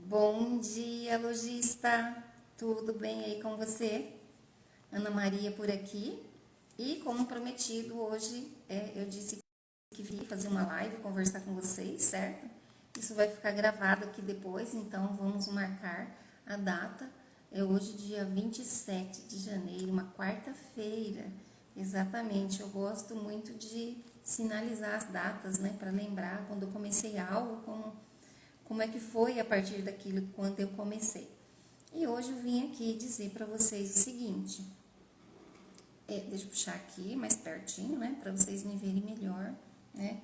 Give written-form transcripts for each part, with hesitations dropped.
Bom dia, lojista! Tudo bem aí com você? Ana Maria por aqui. E como prometido, hoje eu disse que vim fazer uma live, conversar com vocês, certo? Isso vai ficar gravado aqui depois, então vamos marcar a data. É hoje, dia 27 de janeiro, uma quarta-feira. Exatamente, eu gosto muito de sinalizar as datas, né? Para lembrar quando eu comecei algo, como é que foi a partir daquilo quando eu comecei. E hoje eu vim aqui dizer para vocês o seguinte, deixa eu puxar aqui mais pertinho, né, para vocês me verem melhor, né.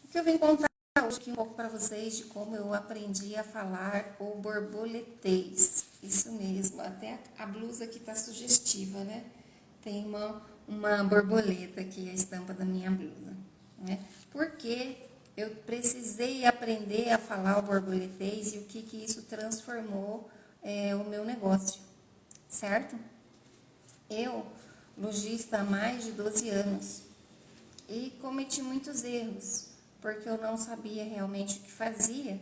O que eu vim contar hoje aqui um pouco para vocês de como eu aprendi a falar o borboletês. Isso mesmo, até a blusa aqui tá sugestiva, né. Tem uma borboleta aqui, a estampa da minha blusa, né. Porque eu precisei aprender a falar o borboletês e o que isso transformou o meu negócio, certo? Eu, lojista há mais de 12 anos, e cometi muitos erros, porque eu não sabia realmente o que fazia.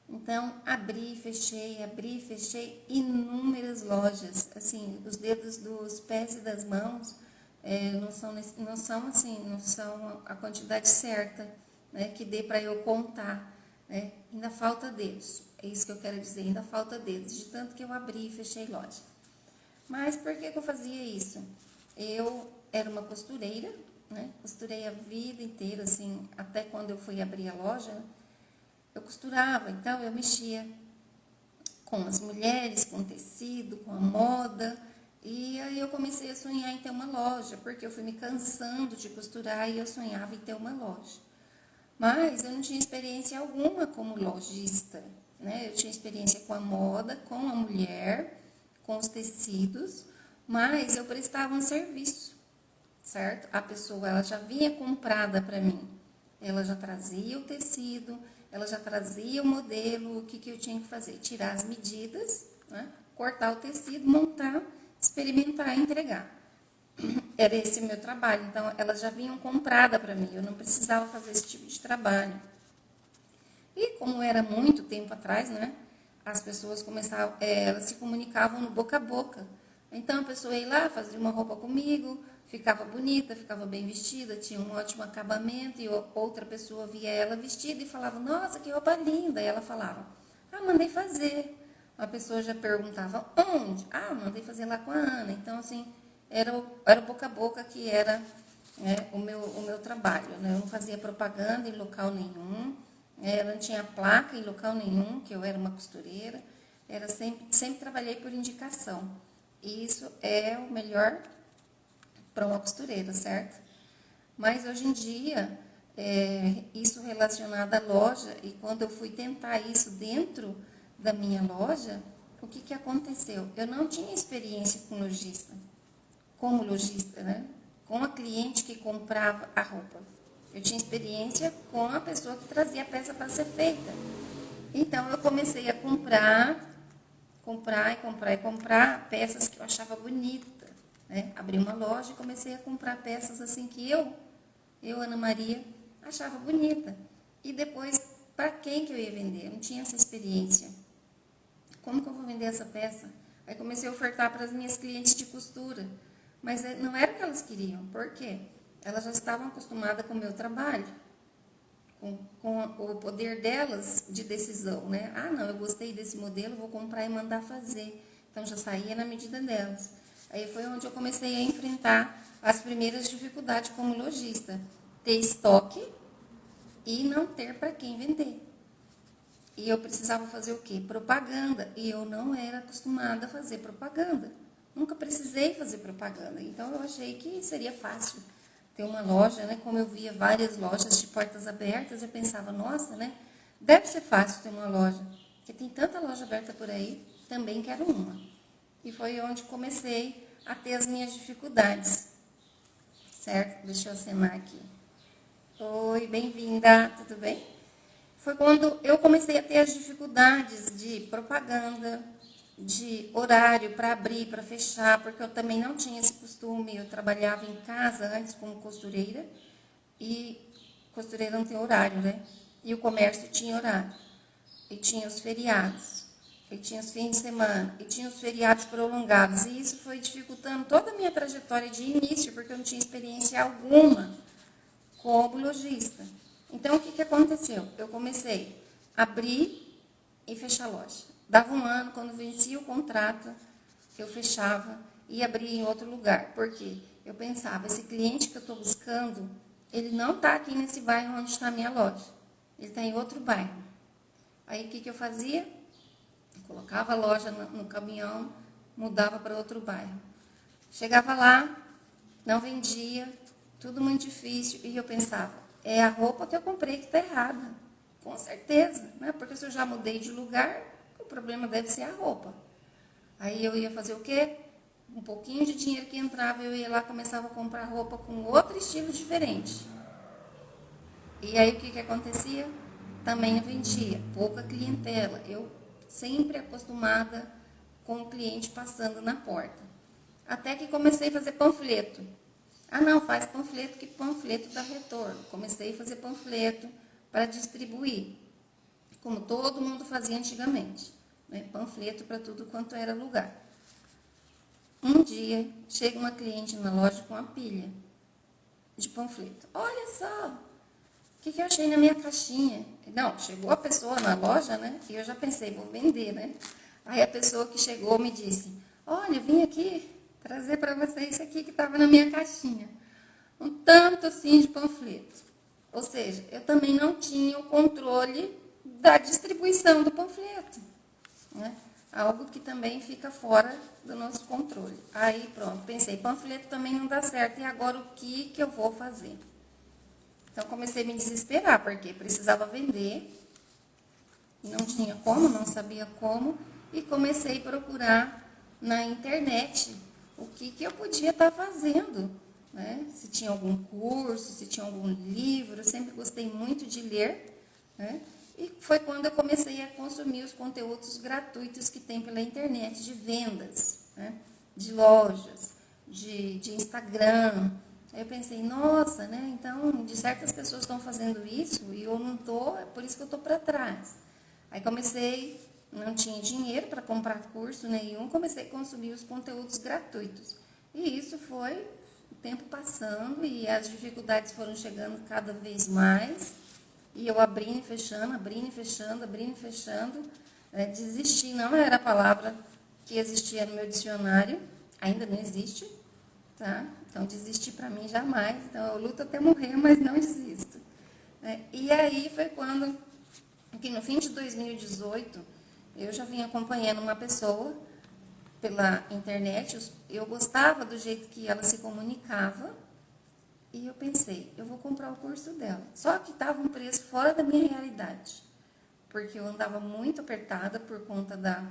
Então, abri e fechei inúmeras lojas. Assim, os dedos dos pés e das mãos não são a quantidade certa, né, que dê para eu contar. Né? Ainda falta dedos. É isso que eu quero dizer, ainda falta dedos, de tanto que eu abri e fechei loja. Mas por que eu fazia isso? Eu era uma costureira, né? Costurei a vida inteira, assim, até quando eu fui abrir a loja, eu costurava, então eu mexia com as mulheres, com o tecido, com a moda, e aí eu comecei a sonhar em ter uma loja, porque eu fui me cansando de costurar e eu sonhava em ter uma loja. Mas eu não tinha experiência alguma como lojista, né? Eu tinha experiência com a moda, com a mulher, com os tecidos, mas eu prestava um serviço, certo? A pessoa ela já vinha comprada para mim, ela já trazia o tecido, ela já trazia o modelo, o que eu tinha que fazer? Tirar as medidas, né? Cortar o tecido, montar, experimentar e entregar. Era esse o meu trabalho, então elas já vinham comprada para mim, eu não precisava fazer esse tipo de trabalho. E como era muito tempo atrás, né? As pessoas começavam, elas se comunicavam no boca a boca. Então a pessoa ia lá, fazia uma roupa comigo, ficava bonita, ficava bem vestida, tinha um ótimo acabamento, e outra pessoa via ela vestida e falava, nossa, que roupa linda. E ela falava, mandei fazer. A pessoa já perguntava, onde? Mandei fazer lá com a Ana. Então, assim, era o boca a boca que era o meu trabalho. Né? Eu não fazia propaganda em local nenhum, eu não tinha placa em local nenhum, que eu era uma costureira. Era sempre trabalhei por indicação. E isso é o melhor para uma costureira, certo? Mas hoje em dia, isso relacionado à loja, e quando eu fui tentar isso dentro da minha loja, o que aconteceu? Eu não tinha experiência com lojista, como lojista, né? Com a cliente que comprava a roupa. Eu tinha experiência com a pessoa que trazia a peça para ser feita. Então, eu comecei a comprar peças que eu achava bonita. Né? Abri uma loja e comecei a comprar peças assim que eu, Ana Maria, achava bonita. E depois, para quem que eu ia vender? Eu não tinha essa experiência. Como que eu vou vender essa peça? Aí comecei a ofertar para as minhas clientes de costura. Mas não era o que elas queriam. Por quê? Elas já estavam acostumadas com o meu trabalho, com o poder delas de decisão, né? Não, eu gostei desse modelo, vou comprar e mandar fazer. Então, já saía na medida delas. Aí foi onde eu comecei a enfrentar as primeiras dificuldades como lojista. Ter estoque e não ter para quem vender. E eu precisava fazer o quê? Propaganda. E eu não era acostumada a fazer propaganda. Nunca precisei fazer propaganda. Então, eu achei que seria fácil ter uma loja, né? Como eu via várias lojas de portas abertas, eu pensava, nossa, né? Deve ser fácil ter uma loja. Porque tem tanta loja aberta por aí, também quero uma. E foi onde comecei a ter as minhas dificuldades. Certo? Deixa eu acenar aqui. Oi, bem-vinda, tudo bem? Foi quando eu comecei a ter as dificuldades de propaganda, de horário para abrir, para fechar, porque eu também não tinha esse costume. Eu trabalhava em casa antes como costureira, e costureira não tem horário, né? E o comércio tinha horário. e tinha os feriados, e tinha os fins de semana, e tinha os feriados prolongados. E isso foi dificultando toda a minha trajetória de início, porque eu não tinha experiência alguma como lojista. Então, o que aconteceu? Eu comecei a abrir e fechar loja. Dava um ano, quando vencia o contrato, eu fechava e abria em outro lugar. Por quê? Eu pensava, esse cliente que eu estou buscando, ele não está aqui nesse bairro onde está a minha loja. Ele está em outro bairro. Aí, o que eu fazia? Eu colocava a loja no caminhão, mudava para outro bairro. Chegava lá, não vendia, tudo muito difícil. E eu pensava, é a roupa que eu comprei que está errada. Com certeza, né? Porque se eu já mudei de lugar, o problema deve ser a roupa. Aí eu ia fazer o quê? Um pouquinho de dinheiro que entrava, eu ia lá, começava a comprar roupa com outro estilo diferente. E aí o que acontecia? Também não vendia, pouca clientela. Eu sempre acostumada com o cliente passando na porta. Até que comecei a fazer panfleto. Ah, não, faz panfleto, que panfleto dá retorno. Comecei a fazer panfleto para distribuir, como todo mundo fazia antigamente, né? Panfleto para tudo quanto era lugar. Um dia, chega uma cliente na loja com uma pilha de panfleto. Olha só, o que eu achei na minha caixinha? Não, chegou a pessoa na loja, né? E eu já pensei, vou vender, né? Aí a pessoa que chegou me disse, olha, vim aqui trazer para você isso aqui que estava na minha caixinha. Um tanto assim de panfleto. Ou seja, eu também não tinha o controle da distribuição do panfleto, né? Algo que também fica fora do nosso controle. Aí pronto, pensei, panfleto também não dá certo, e agora o que eu vou fazer? Então comecei a me desesperar, porque precisava vender, não tinha como, não sabia como, e comecei a procurar na internet o que eu podia estar fazendo, né? Se tinha algum curso, se tinha algum livro, eu sempre gostei muito de ler, né? E foi quando eu comecei a consumir os conteúdos gratuitos que tem pela internet, de vendas, né? De lojas, de Instagram. Aí eu pensei, nossa, né? Então, de certas pessoas estão fazendo isso e eu não estou, é por isso que eu estou para trás. Aí comecei, não tinha dinheiro para comprar curso nenhum, comecei a consumir os conteúdos gratuitos. E isso foi o tempo passando e as dificuldades foram chegando cada vez mais. E eu abrindo e fechando, abrindo e fechando, abrindo e fechando. Desistir não era a palavra que existia no meu dicionário, ainda não existe, tá? Então, desistir para mim jamais. Então, eu luto até morrer, mas não desisto. E aí foi quando, que no fim de 2018, eu já vinha acompanhando uma pessoa pela internet. Eu gostava do jeito que ela se comunicava. E eu pensei, eu vou comprar o curso dela. Só que estava um preço fora da minha realidade. Porque eu andava muito apertada por conta da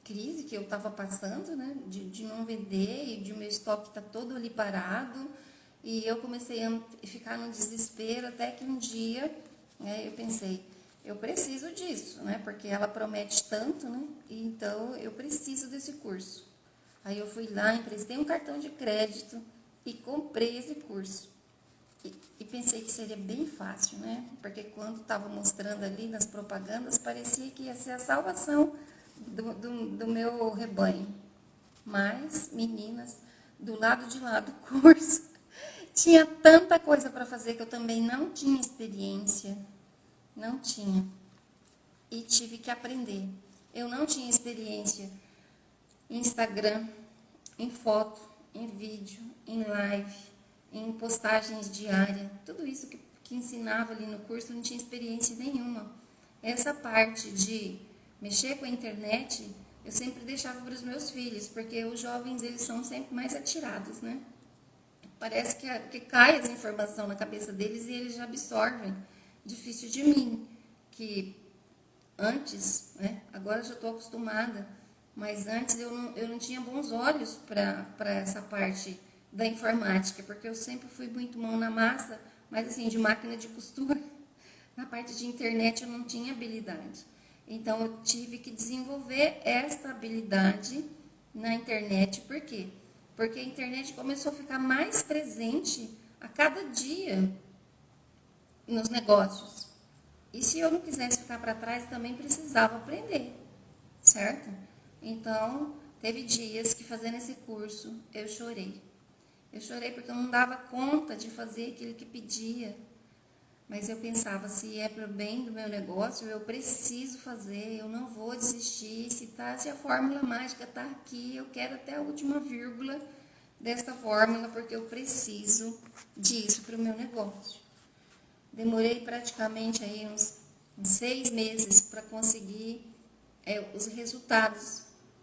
crise que eu estava passando, né? De não vender e de meu estoque estar todo ali parado. E eu comecei a ficar no desespero até que um dia, né, eu pensei, eu preciso disso, né? Porque ela promete tanto, né? E então eu preciso desse curso. Aí eu fui lá, emprestei um cartão de crédito e comprei esse curso. E pensei que seria bem fácil, né? Porque quando estava mostrando ali nas propagandas, parecia que ia ser a salvação do meu rebanho. Mas, meninas, do lado de lá do curso, tinha tanta coisa para fazer que eu também não tinha experiência. Não tinha. E tive que aprender. Eu não tinha experiência em Instagram, em foto, em vídeo, em live, em postagens diárias. Tudo isso que ensinava ali no curso, não tinha experiência nenhuma. Essa parte de mexer com a internet, eu sempre deixava para os meus filhos, porque os jovens, eles são sempre mais atirados, né? Parece que cai as informações na cabeça deles e eles já absorvem. Difícil de mim, que antes, né? Agora eu já estou acostumada, mas antes eu não tinha bons olhos para essa parte da informática, porque eu sempre fui muito mão na massa, mas assim, de máquina de costura. Na parte de internet eu não tinha habilidade. Então eu tive que desenvolver esta habilidade na internet. Por quê? Porque a internet começou a ficar mais presente a cada dia nos negócios. E se eu não quisesse ficar para trás, também precisava aprender, certo? Então, teve dias que fazendo esse curso, eu chorei. Eu chorei porque eu não dava conta de fazer aquilo que pedia. Mas eu pensava, se é para o bem do meu negócio, eu preciso fazer, eu não vou desistir. Se a fórmula mágica está aqui, eu quero até a última vírgula desta fórmula, porque eu preciso disso para o meu negócio. Demorei praticamente aí uns 6 meses para conseguir os resultados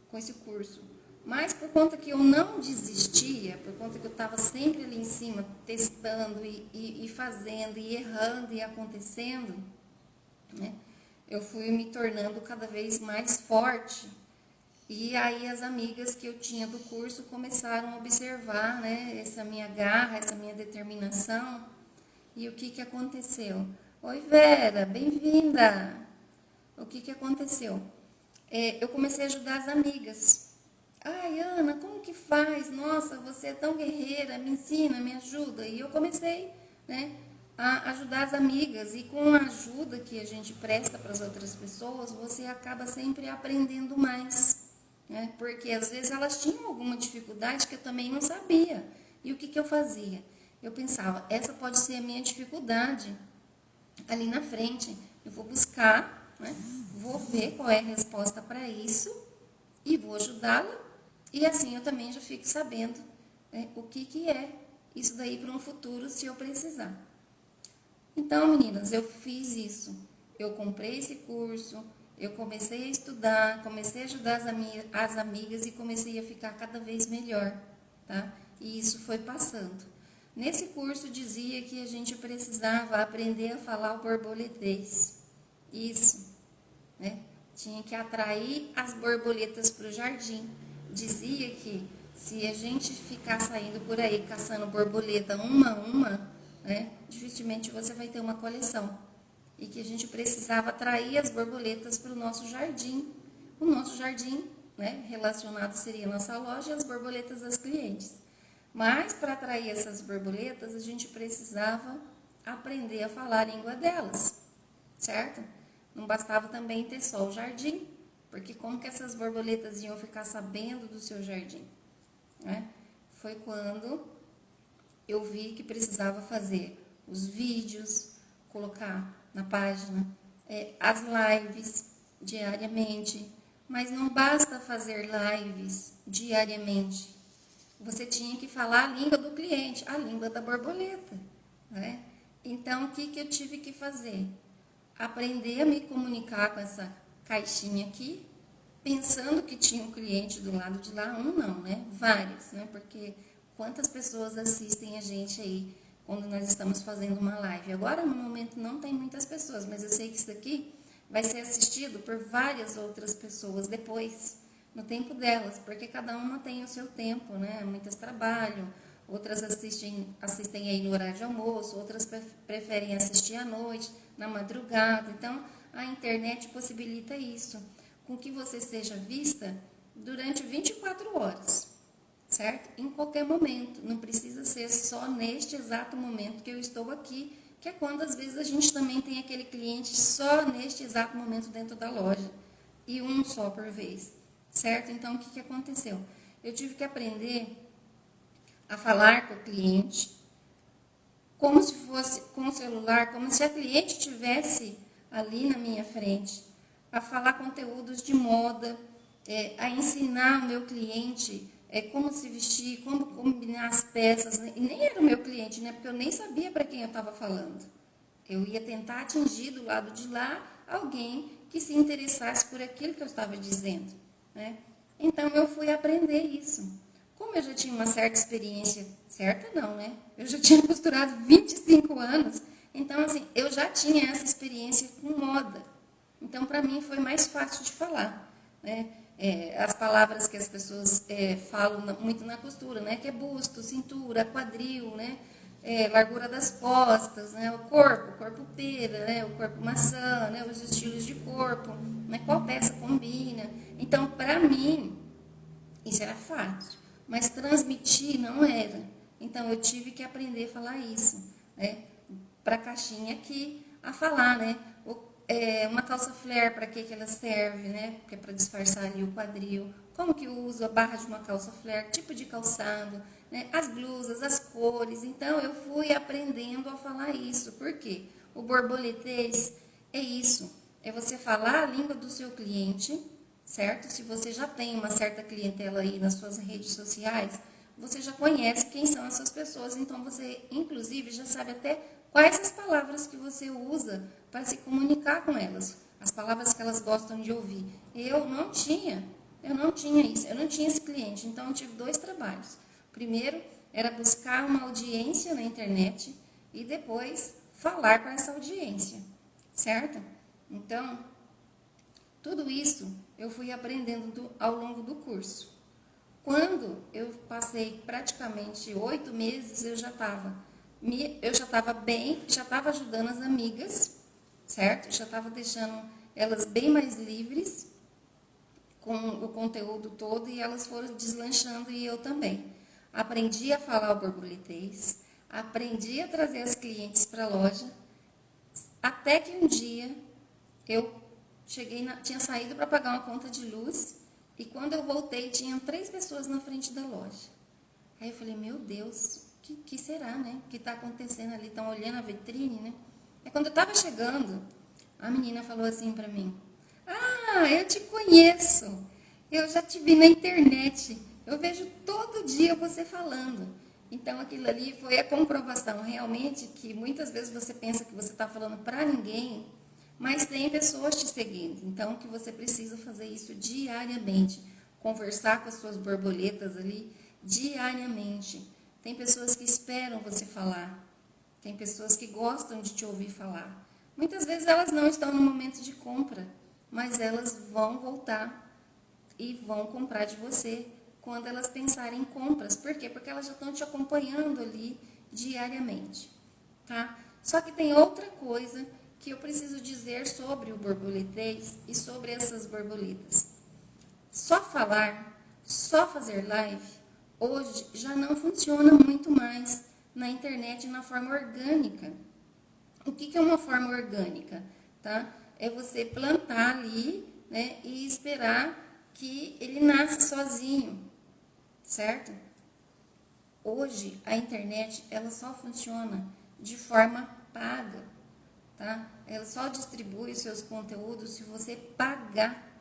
com esse curso. Mas por conta que eu não desistia, por conta que eu estava sempre ali em cima, testando e fazendo, e errando e acontecendo, né, eu fui me tornando cada vez mais forte. E aí as amigas que eu tinha do curso começaram a observar, né, essa minha garra, essa minha determinação. E o que aconteceu? Oi, Vera, bem-vinda! O que aconteceu? Eu comecei a ajudar as amigas. Ai, Ana, como que faz? Nossa, você é tão guerreira, me ensina, me ajuda. E eu comecei, né, a ajudar as amigas. E com a ajuda que a gente presta para as outras pessoas, você acaba sempre aprendendo mais. Né? Porque às vezes elas tinham alguma dificuldade que eu também não sabia. E o que eu fazia? Eu pensava, essa pode ser a minha dificuldade ali na frente. Eu vou buscar, né, vou ver qual é a resposta para isso e vou ajudá-la. E assim eu também já fico sabendo, né, o que é isso daí para um futuro se eu precisar. Então, meninas, eu fiz isso. Eu comprei esse curso, eu comecei a estudar, comecei a ajudar as amigas e comecei a ficar cada vez melhor, tá? E isso foi passando. Nesse curso dizia que a gente precisava aprender a falar o borboletês. Isso, né? Tinha que atrair as borboletas para o jardim. Dizia que se a gente ficar saindo por aí caçando borboleta uma a uma, né, dificilmente você vai ter uma coleção. E que a gente precisava atrair as borboletas para o nosso jardim. O nosso jardim, né, relacionado seria a nossa loja e as borboletas das clientes. Mas para atrair essas borboletas, a gente precisava aprender a falar a língua delas, certo? Não bastava também ter só o jardim, porque como que essas borboletas iam ficar sabendo do seu jardim? Né? Foi quando eu vi que precisava fazer os vídeos, colocar na página, as lives diariamente. Mas não basta fazer lives diariamente. Você tinha que falar a língua do cliente, a língua da borboleta. Né? Então, o que eu tive que fazer? Aprender a me comunicar com essa caixinha aqui, pensando que tinha um cliente do lado de lá, um não, né? Vários, né? Porque quantas pessoas assistem a gente aí quando nós estamos fazendo uma live? Agora, no momento, não tem muitas pessoas, mas eu sei que isso aqui vai ser assistido por várias outras pessoas depois, no tempo delas, porque cada uma tem o seu tempo, né? Muitas trabalham, outras assistem aí no horário de almoço, outras preferem assistir à noite, na madrugada. Então, a internet possibilita isso, com que você seja vista durante 24 horas, certo? Em qualquer momento, não precisa ser só neste exato momento que eu estou aqui, que é quando às vezes a gente também tem aquele cliente só neste exato momento dentro da loja, e um só por vez, certo? Então, o que aconteceu? Eu tive que aprender a falar com o cliente, como se fosse com o celular, como se a cliente estivesse ali na minha frente, a falar conteúdos de moda, a ensinar o meu cliente como se vestir, como combinar as peças. E nem era o meu cliente, né? Porque eu nem sabia para quem eu estava falando. Eu ia tentar atingir do lado de lá alguém que se interessasse por aquilo que eu estava dizendo, né? Então, eu fui aprender isso. Como eu já tinha uma certa experiência, certa não, né? Eu já tinha costurado 25 anos, então, assim, eu já tinha essa experiência com moda. Então, para mim, foi mais fácil de falar, né? As palavras que as pessoas falam muito na costura, né? Que é busto, cintura, quadril, né? Largura das costas, né? O corpo pera, né? O corpo maçã, né? Os estilos de corpo, né? Qual peça combina. Então, para mim, isso era fácil, mas transmitir não era. Então, eu tive que aprender a falar isso, né? Para a caixinha aqui, a falar, né? uma calça flare, para que ela serve, né? Porque é para disfarçar ali o quadril. Como que eu uso a barra de uma calça flare, tipo de calçado, né? As blusas, as cores. Então, eu fui aprendendo a falar isso. Por quê? O borboletês é isso. É você falar a língua do seu cliente, certo? Se você já tem uma certa clientela aí nas suas redes sociais, você já conhece quem são essas pessoas. Então, você, inclusive, já sabe até quais as palavras que você usa para se comunicar com elas. As palavras que elas gostam de ouvir. Eu não tinha isso, eu não tinha esse cliente. Então, eu tive 2 trabalhos. Primeiro, era buscar uma audiência na internet e depois falar para essa audiência, certo? Então, tudo isso eu fui aprendendo ao longo do curso. Quando eu passei praticamente 8 meses, eu já estava bem, já estava ajudando as amigas, certo? Já estava deixando elas bem mais livres com o conteúdo todo e elas foram deslanchando e eu também. Aprendi a falar o borboletês, aprendi a trazer as clientes para a loja, até que um dia eu tinha saído para pagar uma conta de luz e quando eu voltei tinham 3 pessoas na frente da loja. Aí eu falei, meu Deus, que será, né? O que está acontecendo ali? Estão olhando a vitrine, né? Aí quando eu estava chegando, a menina falou assim para mim, ah, eu te conheço, eu já te vi na internet, eu vejo todo dia você falando. Então aquilo ali foi a comprovação realmente que muitas vezes você pensa que você está falando para ninguém, mas tem pessoas te seguindo. Então que você precisa fazer isso diariamente, conversar com as suas borboletas ali diariamente. Tem pessoas que esperam você falar, tem pessoas que gostam de te ouvir falar. Muitas vezes elas não estão no momento de compra, mas elas vão voltar e vão comprar de você quando elas pensarem em compras. Por quê? Porque elas já estão te acompanhando ali diariamente, tá? Só que tem outra coisa que eu preciso dizer sobre o borboletês e sobre essas borboletas. Só falar, só fazer live, hoje já não funciona muito mais na internet na forma orgânica. O que é uma forma orgânica? Tá? É você plantar ali, né, e esperar que ele nasça sozinho, certo? Hoje a internet ela só funciona de forma paga, tá? Ela só distribui os seus conteúdos se você pagar.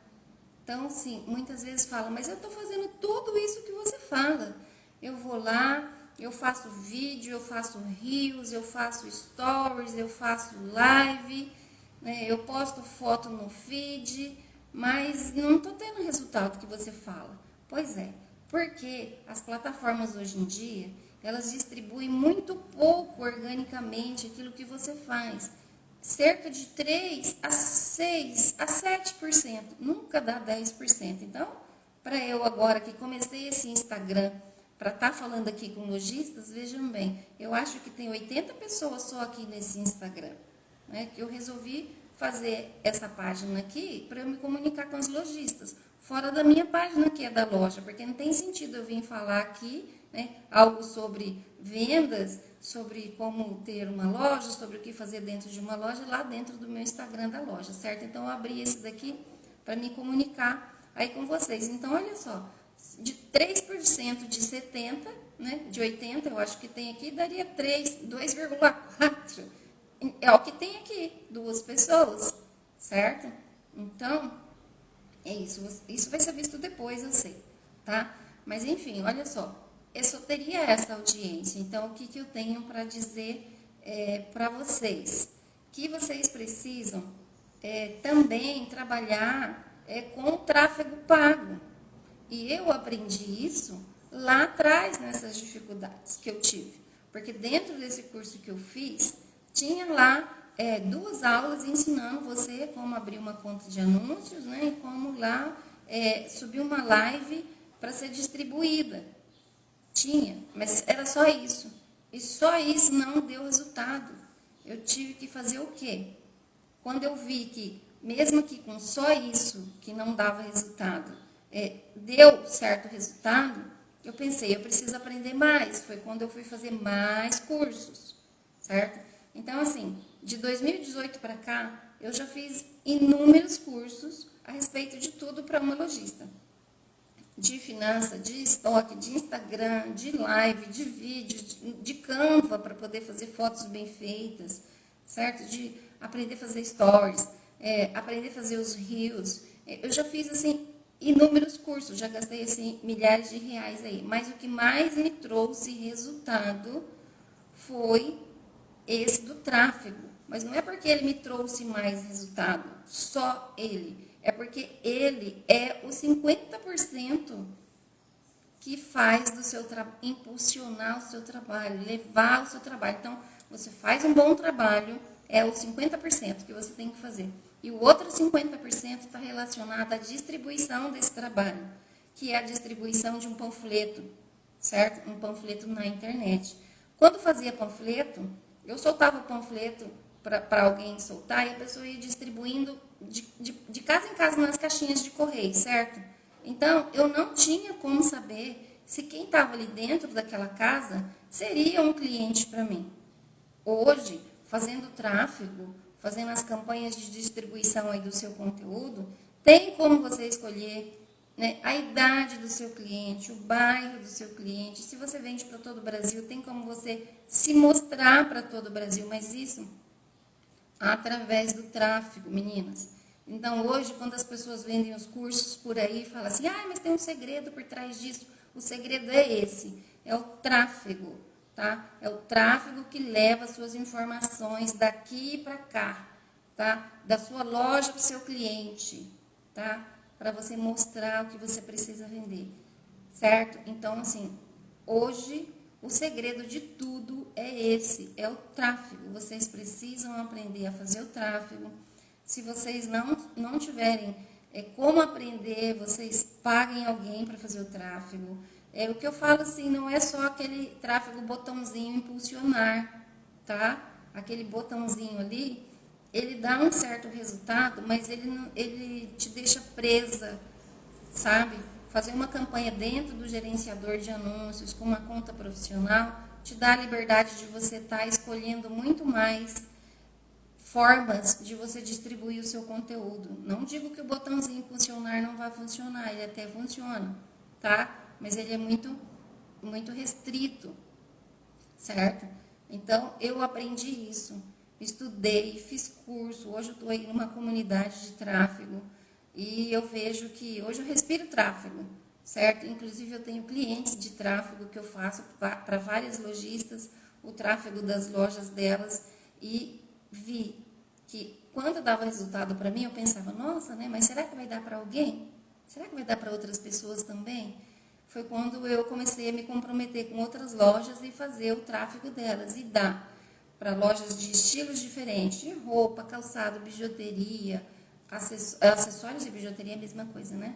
Então, sim, muitas vezes falam, mas eu estou fazendo tudo isso que você fala. Eu vou lá, eu faço vídeo, eu faço reels, eu faço stories, eu faço live, né? Eu posto foto no feed, mas não estou tendo o resultado que você fala. Pois é, porque as plataformas hoje em dia, elas distribuem muito pouco organicamente aquilo que você faz. Cerca de 3 a 6 a 7%, nunca dá 10%. Então, para eu agora que comecei esse Instagram, para estar falando aqui com lojistas, vejam bem, eu acho que tem 80 pessoas só aqui nesse Instagram, né, que eu resolvi fazer essa página aqui para eu me comunicar com os lojistas, fora da minha página que é da loja, porque não tem sentido eu vir falar aqui, né, algo sobre vendas, sobre como ter uma loja, sobre o que fazer dentro de uma loja, lá dentro do meu Instagram da loja, certo? Então, eu abri esse daqui para me comunicar aí com vocês. Então, olha só, de 3% de 70, né, de 80, eu acho que tem aqui, daria 2,4. É o que tem aqui, 2 pessoas, certo? Então, é isso. Isso vai ser visto depois, eu sei, tá? Mas, enfim, olha só. Eu só teria essa audiência. Então, o que eu tenho para dizer para vocês? Que vocês precisam também trabalhar com o tráfego pago. E eu aprendi isso lá atrás, nessas dificuldades que eu tive. Porque dentro desse curso que eu fiz, tinha lá 2 aulas ensinando você como abrir uma conta de anúncios, né? E como lá subir uma live para ser distribuída. Tinha, mas era só isso. E só isso não deu resultado. Eu tive que fazer o quê? Quando eu vi que, mesmo que com só isso, que não dava resultado, deu certo resultado, eu pensei, eu preciso aprender mais. Foi quando eu fui fazer mais cursos, certo? Então, assim, de 2018 para cá, Eu já fiz inúmeros cursos a respeito de tudo para uma lojista. De finança, de estoque, de Instagram, de live, de vídeo, de Canva para poder fazer fotos bem feitas, certo? De aprender a fazer stories, aprender a fazer os reels. Eu já fiz, assim, inúmeros cursos, já gastei, assim, milhares de reais aí. Mas o que mais me trouxe resultado foi esse do tráfego. Mas não é porque ele me trouxe mais resultado, só ele. É porque ele é o 50% que faz do seu impulsionar o seu trabalho, levar o seu trabalho. Então, você faz um bom trabalho, é os 50% que você tem que fazer. E o outro 50% está relacionado à distribuição desse trabalho, que é a distribuição de um panfleto, certo? Um panfleto na internet. Quando fazia panfleto, eu soltava o panfleto para alguém soltar e a pessoa ia distribuindo de casa em casa nas caixinhas de correio, certo? Então, eu não tinha como saber se quem estava ali dentro daquela casa seria um cliente para mim. Hoje, fazendo tráfego, fazendo as campanhas de distribuição aí do seu conteúdo, tem como você escolher, né, a idade do seu cliente, o bairro do seu cliente. Se você vende para todo o Brasil, tem como você se mostrar para todo o Brasil, mas isso através do tráfego, meninas. Então, hoje, quando as pessoas vendem os cursos por aí, falam assim, mas tem um segredo por trás disso. O segredo é esse, é o tráfego, tá? É o tráfego que leva as suas informações daqui para cá, tá? Da sua loja para o seu cliente, tá? Para você mostrar o que você precisa vender, certo? Então, assim, hoje o segredo de tudo é esse, é o tráfego. Vocês precisam aprender a fazer o tráfego. Se vocês não tiverem como aprender, vocês paguem alguém para fazer o tráfego. O que eu falo assim, não é só aquele tráfego botãozinho impulsionar, tá? Aquele botãozinho ali, ele dá um certo resultado, mas ele te deixa presa, sabe? Fazer uma campanha dentro do gerenciador de anúncios com uma conta profissional te dá a liberdade de você estar escolhendo muito mais formas de você distribuir o seu conteúdo. Não digo que o botãozinho funcionar não vai funcionar, ele até funciona, tá? Mas ele é muito, muito restrito, certo? Então, eu aprendi isso, estudei, fiz curso, hoje eu estou aí numa comunidade de tráfego, e eu vejo que hoje eu respiro tráfego, certo? Inclusive eu tenho clientes de tráfego que eu faço para várias lojistas, o tráfego das lojas delas, e vi que quando dava resultado para mim, eu pensava, nossa, né? Mas será que vai dar para alguém? Será que vai dar para outras pessoas também? Foi quando eu comecei a me comprometer com outras lojas e fazer o tráfego delas, e dar para lojas de estilos diferentes, de roupa, calçado, bijuteria, acessórios de bijuteria é a mesma coisa, né?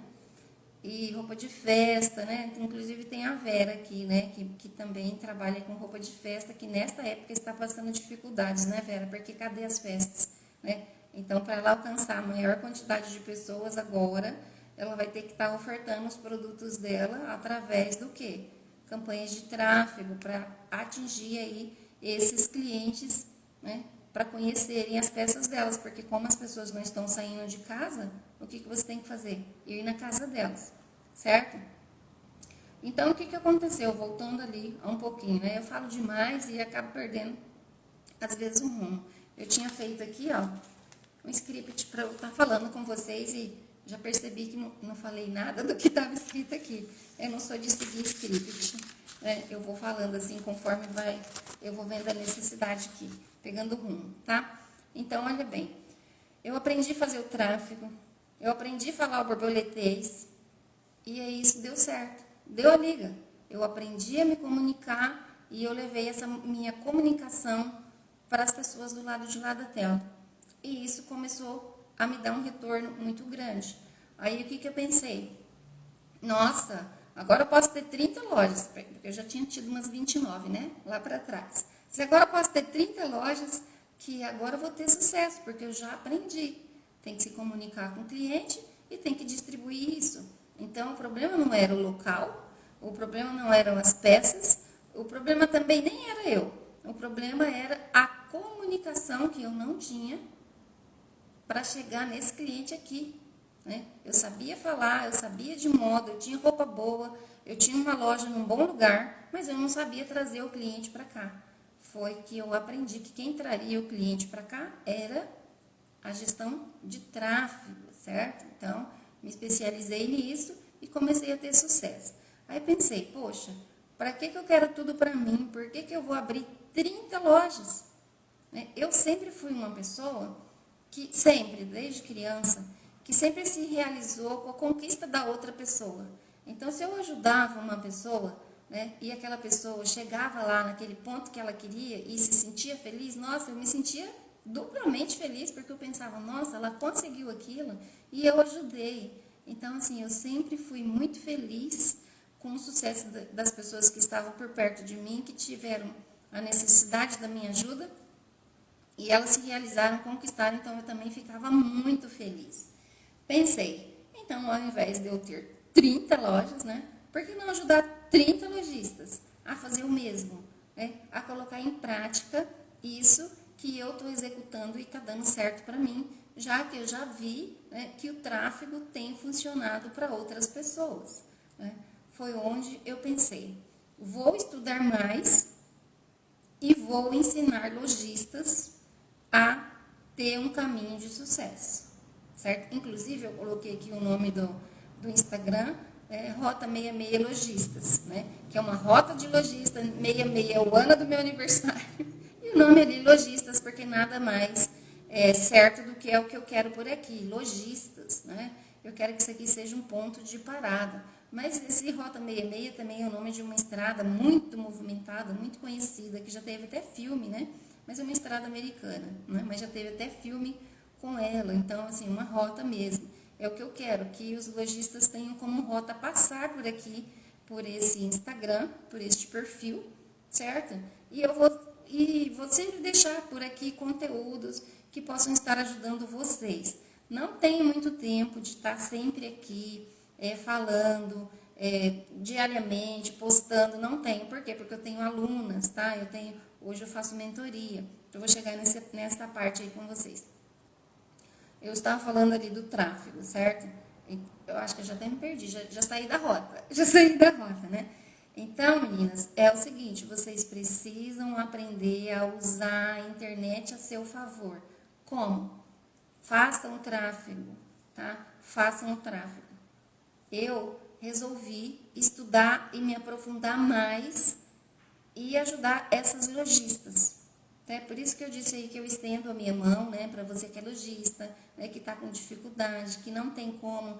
E roupa de festa, né? Inclusive tem a Vera aqui, né? Que também trabalha com roupa de festa, que nesta época está passando dificuldades, né, Vera? Porque cadê as festas, né? Então, para ela alcançar a maior quantidade de pessoas agora, ela vai ter que estar ofertando os produtos dela através do quê? Campanhas de tráfego, para atingir aí esses clientes, né? Para conhecerem as peças delas, porque como as pessoas não estão saindo de casa, o que você tem que fazer? Ir na casa delas, certo? Então, o que aconteceu? Voltando ali a um pouquinho, né? Eu falo demais e acabo perdendo, às vezes, um rumo. Eu tinha feito aqui, ó, um script para eu estar falando com vocês e já percebi que não falei nada do que estava escrito aqui. Eu não sou de seguir script, né? Eu vou falando assim, conforme eu vou vendo a necessidade aqui, pegando rumo, tá? Então, olha bem, eu aprendi a fazer o tráfego, eu aprendi a falar o borboletês, e aí isso deu certo, deu a liga. Eu aprendi a me comunicar e eu levei essa minha comunicação para as pessoas do lado de lá da tela. E isso começou a me dar um retorno muito grande. Aí o que eu pensei? Nossa, agora eu posso ter 30 lojas, porque eu já tinha tido umas 29, né? Lá para trás. Se agora eu posso ter 30 lojas, que agora eu vou ter sucesso, porque eu já aprendi. Tem que se comunicar com o cliente e tem que distribuir isso. Então, o problema não era o local, o problema não eram as peças, o problema também nem era eu. O problema era a comunicação que eu não tinha para chegar nesse cliente aqui, né? Eu sabia falar, eu sabia de moda, eu tinha roupa boa, eu tinha uma loja num bom lugar, mas eu não sabia trazer o cliente para cá. Foi que eu aprendi que quem traria o cliente para cá era a gestão de tráfego, certo? Então, me especializei nisso e comecei a ter sucesso. Aí pensei, poxa, para que eu quero tudo para mim? Por que eu vou abrir 30 lojas? Eu sempre fui uma pessoa que sempre, desde criança, que sempre se realizou com a conquista da outra pessoa. Então, se eu ajudava uma pessoa, né, e aquela pessoa chegava lá naquele ponto que ela queria e se sentia feliz, nossa, eu me sentia duplamente feliz, porque eu pensava, nossa, ela conseguiu aquilo e eu ajudei. Então, assim, eu sempre fui muito feliz com o sucesso das pessoas que estavam por perto de mim, que tiveram a necessidade da minha ajuda e elas se realizaram, conquistaram, então eu também ficava muito feliz. Pensei, então ao invés de eu ter 30 lojas, né, por que não ajudar 30 lojistas a fazer o mesmo, né, a colocar em prática isso que eu estou executando e está dando certo para mim, já que eu já vi, né, que o tráfego tem funcionado para outras pessoas, né. Foi onde eu pensei, vou estudar mais e vou ensinar lojistas a ter um caminho de sucesso, certo? Inclusive, eu coloquei aqui o nome do Instagram, Rota 66 Lojistas, né? Que é uma rota de lojista, 66 é o ano do meu aniversário, e o nome ali, Lojistas, porque nada mais é certo do que é o que eu quero por aqui, lojistas, né? Eu quero que isso aqui seja um ponto de parada. Mas esse Rota 66 também é o nome de uma estrada muito movimentada, muito conhecida, que já teve até filme, né? Mas é uma estrada americana, né? Mas já teve até filme com ela. Então, assim, uma rota mesmo. É o que eu quero, que os lojistas tenham como rota passar por aqui, por esse Instagram, por este perfil, certo? E vou sempre deixar por aqui conteúdos que possam estar ajudando vocês. Não tenho muito tempo de estar sempre aqui falando diariamente, postando, não tenho. Por quê? Porque eu tenho alunas, tá? Hoje eu faço mentoria. Eu vou chegar nessa parte aí com vocês. Eu estava falando ali do tráfego, certo? Eu acho que eu já até me perdi, já saí da rota. Já saí da rota, né? Então, meninas, é o seguinte, vocês precisam aprender a usar a internet a seu favor. Como? Façam o tráfego, tá? Façam o tráfego. Eu resolvi estudar e me aprofundar mais e ajudar essas lojistas. É por isso que eu disse aí que eu estendo a minha mão, né, para você que é lojista, né, que está com dificuldade, que não tem como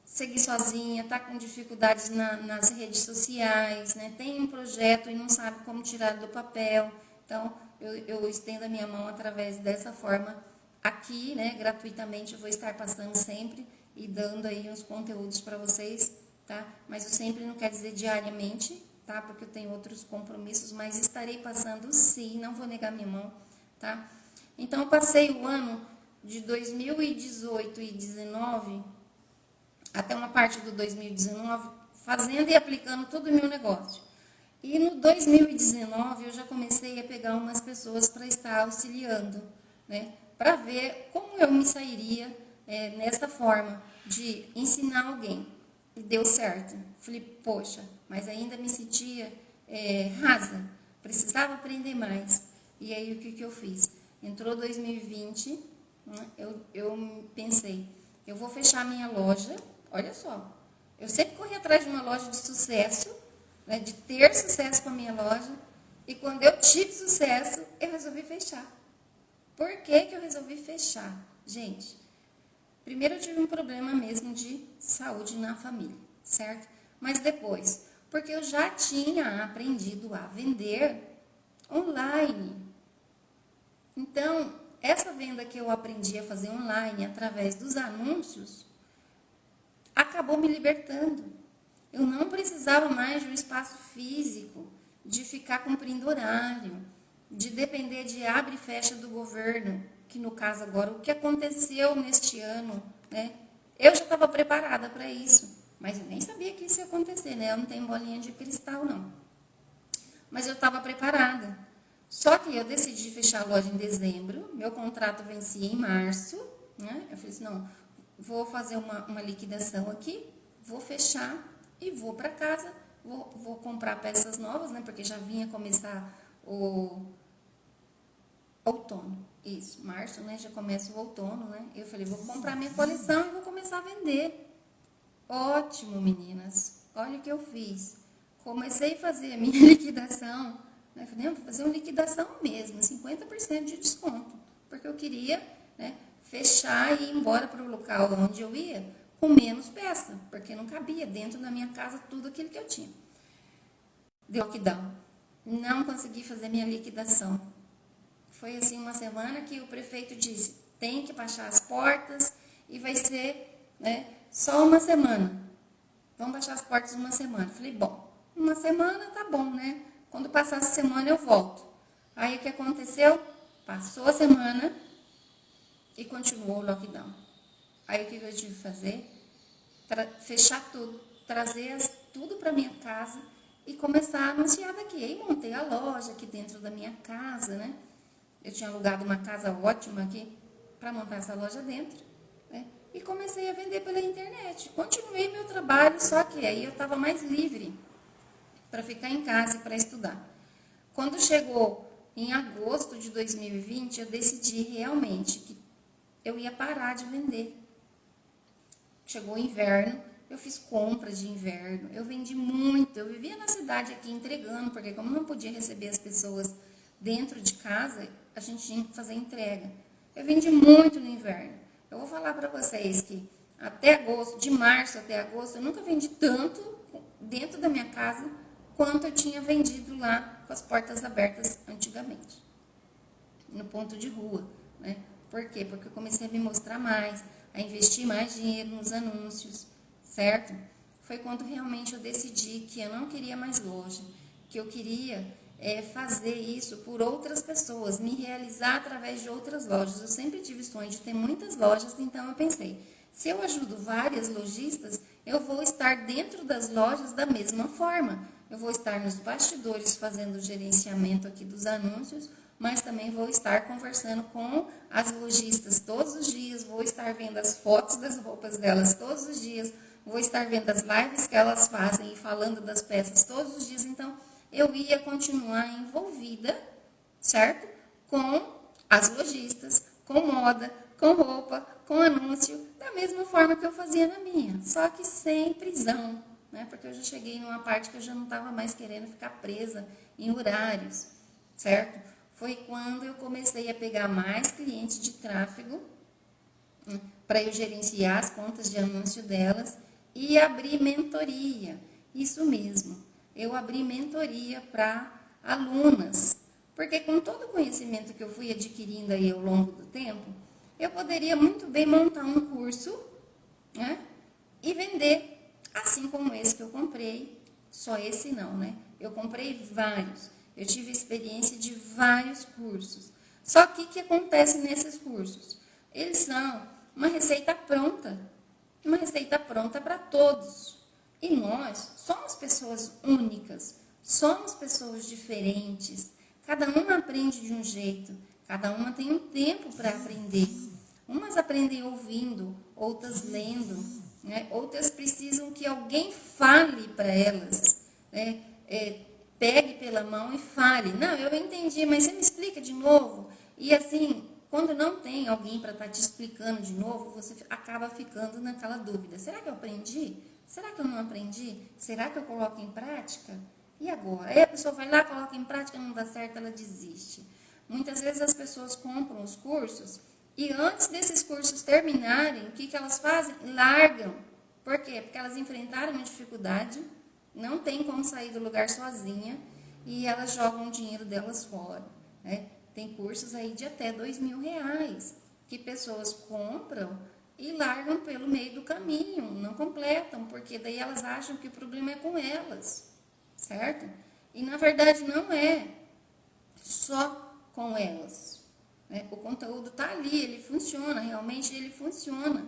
seguir sozinha, está com dificuldades nas redes sociais, né, tem um projeto e não sabe como tirar do papel. Então, eu estendo a minha mão através dessa forma aqui, né, gratuitamente, eu vou estar passando sempre e dando aí uns conteúdos para vocês, tá? Mas eu sempre não quer dizer diariamente, tá? Porque eu tenho outros compromissos, mas estarei passando sim, não vou negar minha mão, tá? Então, eu passei o ano de 2018 e 2019, até uma parte do 2019, fazendo e aplicando todo o meu negócio. E no 2019, eu já comecei a pegar umas pessoas para estar auxiliando, né? Para ver como eu me sairia nessa forma de ensinar alguém. E deu certo. Falei, poxa, mas ainda me sentia rasa. Precisava aprender mais. E aí, o que eu fiz? Entrou 2020, né, eu pensei, eu vou fechar minha loja. Olha só, eu sempre corri atrás de uma loja de sucesso, né, de ter sucesso com a minha loja. E quando eu tive sucesso, eu resolvi fechar. Por que eu resolvi fechar? Gente, primeiro eu tive um problema mesmo de saúde na família, certo? Mas depois, porque eu já tinha aprendido a vender online. Então, essa venda que eu aprendi a fazer online através dos anúncios, acabou me libertando. Eu não precisava mais de um espaço físico, de ficar cumprindo horário, de depender de abre e fecha do governo, que no caso agora, o que aconteceu neste ano, né? Eu já estava preparada para isso, mas eu nem sabia que isso ia acontecer, né? Eu não tenho bolinha de cristal, não. Mas eu estava preparada. Só que eu decidi fechar a loja em dezembro, meu contrato vencia em março, né? Eu falei assim, não, vou fazer uma liquidação aqui, vou fechar e vou para casa, vou comprar peças novas, né? Porque já vinha começar o outono. Isso, março, né? Já começa o outono, né? Eu falei, vou comprar minha coleção e vou começar a vender. Ótimo, meninas. Olha o que eu fiz. Comecei a fazer a minha liquidação. Né? Falei, não, vou fazer uma liquidação mesmo, 50% de desconto. Porque eu queria, né, fechar e ir embora para o local onde eu ia com menos peça. Porque não cabia dentro da minha casa tudo aquilo que eu tinha. Deu lockdown. Não consegui fazer minha liquidação. Foi assim uma semana que o prefeito disse, tem que baixar as portas e vai ser, né, só uma semana. Vamos baixar as portas uma semana. Falei, bom, uma semana tá bom, né? Quando passar a semana eu volto. Aí o que aconteceu? Passou a semana e continuou o lockdown. Aí o que eu tive que fazer? Fechar tudo, trazer tudo para minha casa e começar a anunciar daqui. Aí montei a loja aqui dentro da minha casa, né? Eu tinha alugado uma casa ótima aqui para montar essa loja dentro, né? E comecei a vender pela internet. Continuei meu trabalho, só que aí eu estava mais livre para ficar em casa e para estudar. Quando chegou em agosto de 2020, eu decidi realmente que eu ia parar de vender. Chegou o inverno, eu fiz compras de inverno, eu vendi muito, eu vivia na cidade aqui entregando, porque como não podia receber as pessoas dentro de casa, a gente tinha que fazer entrega. Eu vendi muito no inverno. Eu vou falar para vocês que até agosto, de março até agosto, eu nunca vendi tanto dentro da minha casa quanto eu tinha vendido lá com as portas abertas antigamente, no ponto de rua, né? Por quê? Porque eu comecei a me mostrar mais, a investir mais dinheiro nos anúncios, certo? Foi quando realmente eu decidi que eu não queria mais loja, que eu queria fazer isso por outras pessoas, me realizar através de outras lojas. Eu sempre tive sonho de ter muitas lojas, então eu pensei, se eu ajudo várias lojistas, eu vou estar dentro das lojas da mesma forma. Eu vou estar nos bastidores fazendo o gerenciamento aqui dos anúncios, mas também vou estar conversando com as lojistas todos os dias, vou estar vendo as fotos das roupas delas todos os dias, vou estar vendo as lives que elas fazem e falando das peças todos os dias. Então, eu ia continuar envolvida, certo? Com as lojistas, com moda, com roupa, com anúncio, da mesma forma que eu fazia na minha, só que sem prisão, né? Porque eu já cheguei numa parte que eu já não estava mais querendo ficar presa em horários, certo? Foi quando eu comecei a pegar mais clientes de tráfego, para eu gerenciar as contas de anúncio delas e abrir mentoria. Isso mesmo, eu abri mentoria para alunas, porque com todo o conhecimento que eu fui adquirindo aí ao longo do tempo, eu poderia muito bem montar um curso, né, e vender, assim como esse que eu comprei. Só esse não, né? Eu comprei vários. Eu tive experiência de vários cursos. Só que o que acontece nesses cursos? Eles são uma receita pronta. Uma receita pronta para todos. E nós somos pessoas únicas. Somos pessoas diferentes. Cada uma aprende de um jeito. Cada uma tem um tempo para aprender. Umas aprendem ouvindo, outras lendo, né? Outras precisam que alguém fale para elas, né? Pegue pela mão e fale. Não, eu entendi, mas você me explica de novo? E assim, quando não tem alguém para estar te explicando de novo, você acaba ficando naquela dúvida. Será que eu aprendi? Será que eu não aprendi? Será que eu coloco em prática? E agora? Aí a pessoa vai lá, coloca em prática, não dá certo, ela desiste. Muitas vezes as pessoas compram os cursos e antes desses cursos terminarem, o que elas fazem? Largam. Por quê? Porque elas enfrentaram uma dificuldade, não tem como sair do lugar sozinha e elas jogam o dinheiro delas fora, né? Tem cursos aí de até R$ 2.000 que pessoas compram e largam pelo meio do caminho, não completam, porque daí elas acham que o problema é com elas, certo? E na verdade não é só com elas, né? O conteúdo está ali, ele funciona, realmente ele funciona,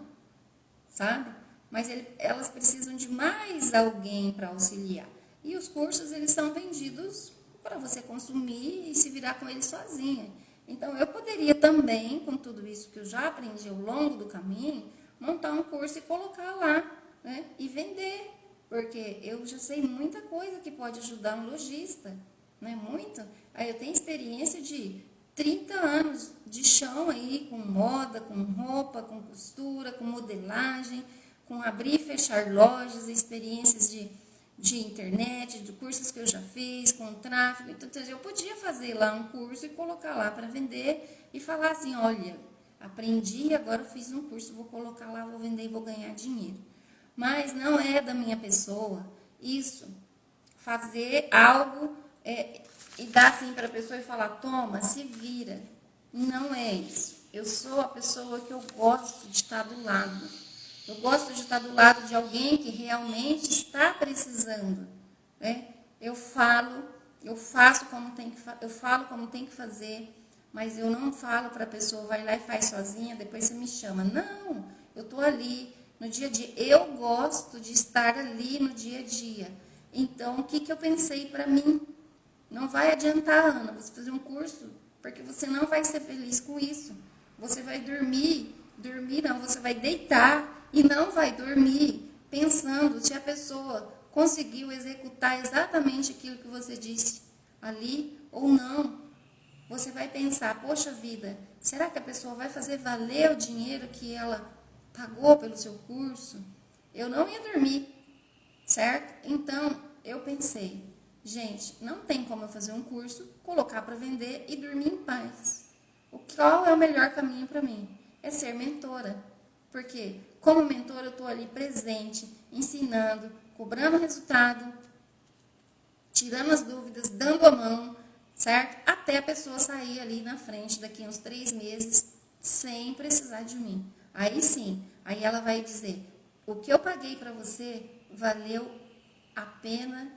sabe? Mas elas precisam de mais alguém para auxiliar. E os cursos, eles são vendidos para você consumir e se virar com ele sozinha. Então, eu poderia também, com tudo isso que eu já aprendi ao longo do caminho, montar um curso e colocar lá, né? E vender, porque eu já sei muita coisa que pode ajudar um lojista, né? Muito. Aí eu tenho experiência de 30 anos de chão aí, com moda, com roupa, com costura, com modelagem, com abrir e fechar lojas, experiências de internet, de cursos que eu já fiz, com tráfego. Então, eu podia fazer lá um curso e colocar lá para vender e falar assim, olha, aprendi, agora eu fiz um curso, vou colocar lá, vou vender e vou ganhar dinheiro. Mas não é da minha pessoa isso, fazer algo e dar assim para a pessoa e falar, toma, se vira. Não é isso. Eu sou a pessoa que eu gosto de estar do lado. Eu gosto de estar do lado de alguém que realmente está precisando, né? Eu falo, eu faço como tem que eu falo como tem que fazer, mas eu não falo para a pessoa, vai lá e faz sozinha, depois você me chama. Não, eu estou ali no dia a dia. Eu gosto de estar ali no dia a dia. Então, o que eu pensei para mim? Não vai adiantar, Ana, você fazer um curso, porque você não vai ser feliz com isso. Você vai dormir não, você vai deitar e não vai dormir pensando se a pessoa conseguiu executar exatamente aquilo que você disse ali ou não. Você vai pensar, poxa vida, será que a pessoa vai fazer valer o dinheiro que ela pagou pelo seu curso? Eu não ia dormir, certo? Então, eu pensei, gente, não tem como eu fazer um curso, colocar para vender e dormir em paz. Qual é o melhor caminho para mim? É ser mentora. Porque, como mentora, eu estou ali presente, ensinando, cobrando resultado, tirando as dúvidas, dando a mão, certo? Até a pessoa sair ali na frente, daqui a uns 3 meses, sem precisar de mim. Aí sim, aí ela vai dizer, o que eu paguei para você valeu a pena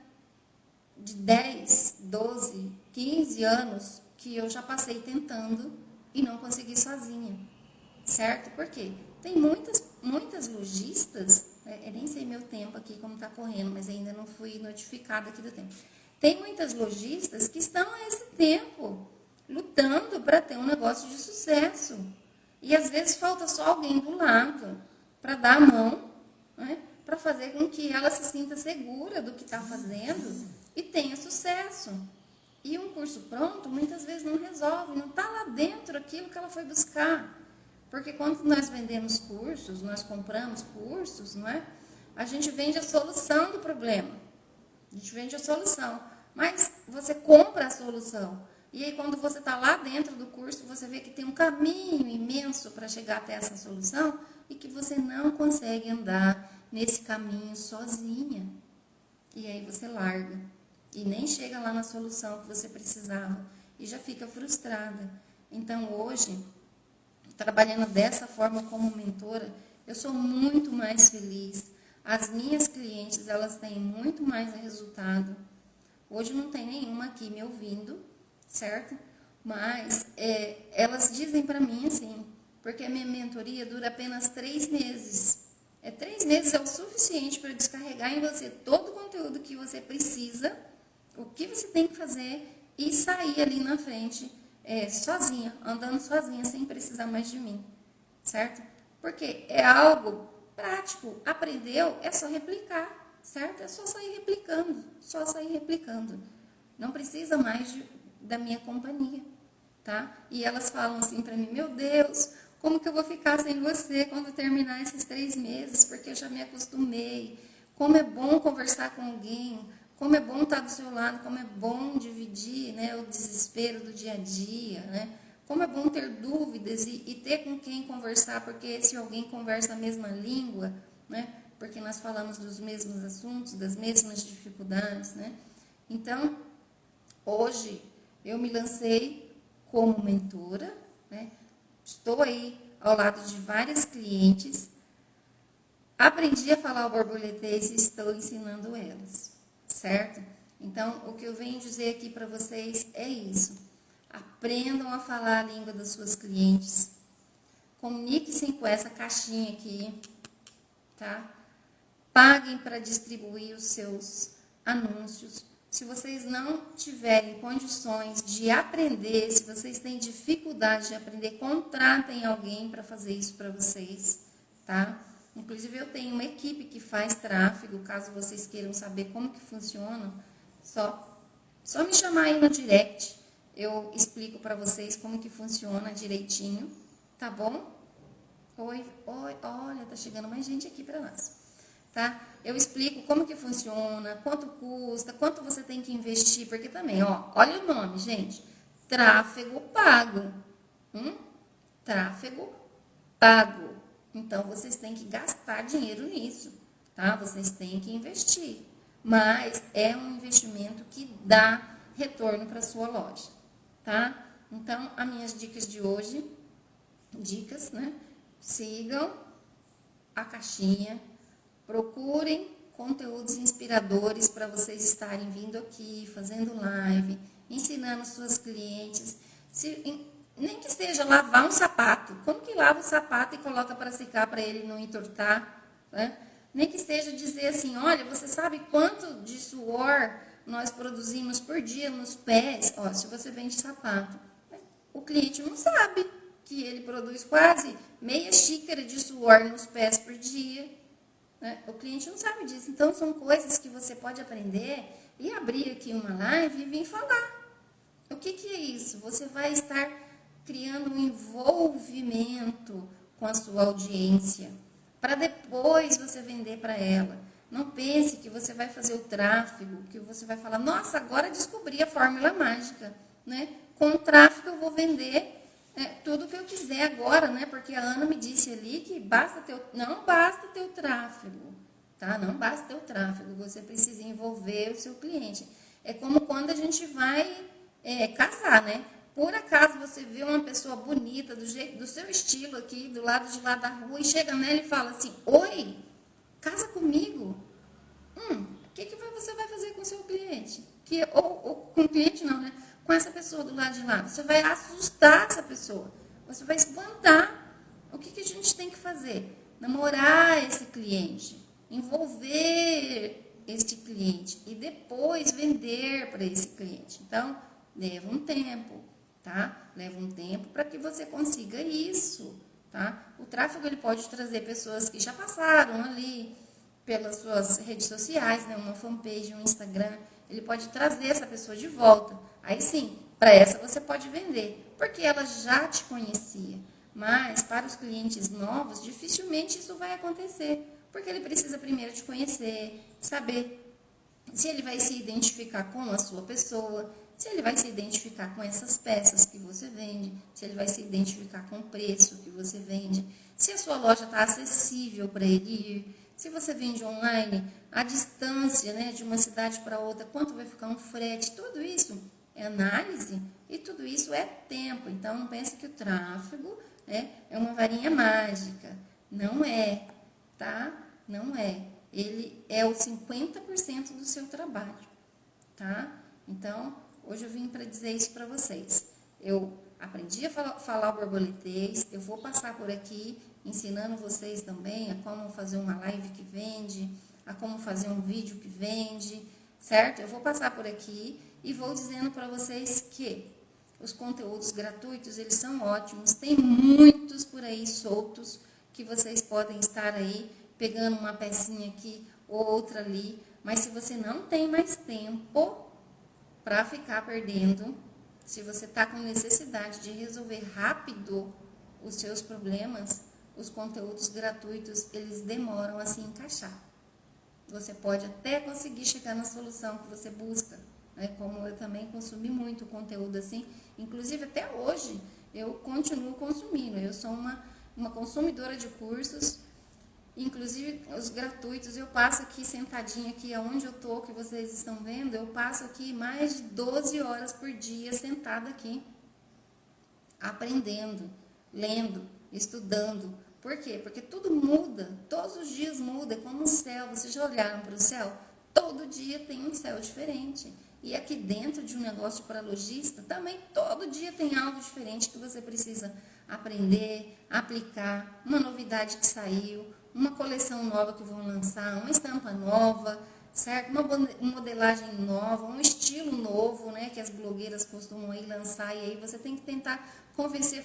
de 10, 12, 15 anos que eu já passei tentando e não consegui sozinha, certo? Por quê? Tem muitas lojistas, né? Eu nem sei meu tempo aqui como está correndo, mas ainda não fui notificada aqui do tempo. Tem muitas lojistas que estão há esse tempo lutando para ter um negócio de sucesso. E às vezes falta só alguém do lado para dar a mão, né? Para fazer com que ela se sinta segura do que está fazendo e tenha sucesso. E um curso pronto, muitas vezes não resolve, não está lá dentro aquilo que ela foi buscar. Porque quando nós vendemos cursos, nós compramos cursos, não é? A gente vende a solução do problema. A gente vende a solução. Mas você compra a solução. E aí, quando você está lá dentro do curso, você vê que tem um caminho imenso para chegar até essa solução e que você não consegue andar nesse caminho sozinha. E aí você larga. E nem chega lá na solução que você precisava. E já fica frustrada. Então, hoje, trabalhando dessa forma como mentora, eu sou muito mais feliz. As minhas clientes, elas têm muito mais resultado. Hoje não tem nenhuma aqui me ouvindo, certo? Mas elas dizem para mim assim, porque a minha mentoria dura apenas 3 meses. 3 meses é o suficiente para descarregar em você todo o conteúdo que você precisa, o que você tem que fazer e sair ali na frente sozinha, andando sozinha, sem precisar mais de mim, certo? Porque é algo prático. Aprendeu, é só replicar. Certo? É só sair replicando. Não precisa mais da minha companhia, tá? E elas falam assim para mim, meu Deus, como que eu vou ficar sem você quando terminar esses 3 meses? Porque eu já me acostumei. Como é bom conversar com alguém, como é bom estar do seu lado, como é bom dividir, né, o desespero do dia a dia, né? Como é bom ter dúvidas e ter com quem conversar, porque se alguém conversa a mesma língua, né? Porque nós falamos dos mesmos assuntos, das mesmas dificuldades, né? Então, hoje, eu me lancei como mentora, né? Estou aí ao lado de várias clientes, aprendi a falar o borboletês e estou ensinando elas, certo? Então, o que eu venho dizer aqui para vocês é isso. Aprendam a falar a língua das suas clientes. Comunique-se com essa caixinha aqui, tá? Paguem para distribuir os seus anúncios. Se vocês não tiverem condições de aprender, se vocês têm dificuldade de aprender, contratem alguém para fazer isso para vocês, tá? Inclusive eu tenho uma equipe que faz tráfego, caso vocês queiram saber como que funciona, só me chamar aí no direct, eu explico para vocês como que funciona direitinho, tá bom? Oi, olha, tá chegando mais gente aqui para nós, tá? Eu explico como que funciona, quanto custa, quanto você tem que investir, porque também, ó, olha o nome, gente, tráfego pago, tráfego pago. Então, vocês têm que gastar dinheiro nisso, tá? Vocês têm que investir, mas é um investimento que dá retorno para sua loja, tá? Então, as minhas dicas de hoje, né? Sigam a caixinha, procurem conteúdos inspiradores para vocês estarem vindo aqui, fazendo live, ensinando suas clientes. Nem que seja lavar um sapato. Como que lava o sapato e coloca para secar para ele não entortar? Né? Nem que seja dizer assim, olha, você sabe quanto de suor nós produzimos por dia nos pés? Ó, se você vende sapato, o cliente não sabe que ele produz quase meia xícara de suor nos pés por dia. Né? O cliente não sabe disso. Então, são coisas que você pode aprender e abrir aqui uma live e vir falar. O que é isso? Você vai estar criando um envolvimento com a sua audiência, para depois você vender para ela. Não pense que você vai fazer o tráfego, que você vai falar, nossa, agora descobri a fórmula mágica, né? Com o tráfego eu vou vender tudo que eu quiser agora, né? Porque a Ana me disse ali que não basta ter o tráfego, tá? Não basta ter o tráfego, você precisa envolver o seu cliente. É como quando a gente vai casar, né? Por acaso você vê uma pessoa bonita, do seu estilo aqui, do lado de lá da rua, e chega nela e fala assim, oi, casa comigo. O que você vai fazer com o seu cliente? Ou com o cliente não, né? Com essa pessoa do lado de lá. Você vai assustar essa pessoa. Você vai espantar. O que a gente tem que fazer? Namorar esse cliente. Envolver este cliente. E depois vender para esse cliente. Então, leva um tempo. Tá? Leva um tempo para que você consiga isso, tá? O tráfego ele pode trazer pessoas que já passaram ali pelas suas redes sociais, né? Uma fanpage, um Instagram, ele pode trazer essa pessoa de volta. Aí sim, para essa você pode vender, porque ela já te conhecia. Mas para os clientes novos, dificilmente isso vai acontecer, porque ele precisa primeiro te conhecer, saber se ele vai se identificar com a sua pessoa, se ele vai se identificar com essas peças que você vende, se ele vai se identificar com o preço que você vende, se a sua loja está acessível para ele ir, se você vende online, a distância, né, de uma cidade para outra, quanto vai ficar um frete, tudo isso é análise e tudo isso é tempo. Então, não pense que o tráfego, né, é uma varinha mágica. Não é, tá? Não é. Ele é o 50% do seu trabalho, tá? Então, hoje eu vim para dizer isso para vocês. Eu aprendi a falar o borboletês, eu vou passar por aqui ensinando vocês também a como fazer uma live que vende, a como fazer um vídeo que vende, certo? Eu vou passar por aqui e vou dizendo para vocês que os conteúdos gratuitos, eles são ótimos, tem muitos por aí soltos que vocês podem estar aí pegando uma pecinha aqui ou outra ali, mas se você não tem mais tempo para ficar perdendo, se você está com necessidade de resolver rápido os seus problemas, os conteúdos gratuitos, eles demoram a se encaixar. Você pode até conseguir chegar na solução que você busca, né? Como eu também consumi muito conteúdo assim, inclusive até hoje eu continuo consumindo, eu sou uma consumidora de cursos. Inclusive, os gratuitos, eu passo aqui sentadinha aqui aonde eu tô, que vocês estão vendo, eu passo aqui mais de 12 horas por dia sentada aqui, aprendendo, lendo, estudando. Por quê? Porque tudo muda, todos os dias muda, é como o céu. Vocês já olharam para o céu? Todo dia tem um céu diferente. E aqui dentro de um negócio para lojista, também todo dia tem algo diferente que você precisa aprender, aplicar, uma novidade que saiu, uma coleção nova que vão lançar, uma estampa nova, certo? Uma modelagem nova, um estilo novo, né, que as blogueiras costumam aí lançar, e aí você tem que tentar convencer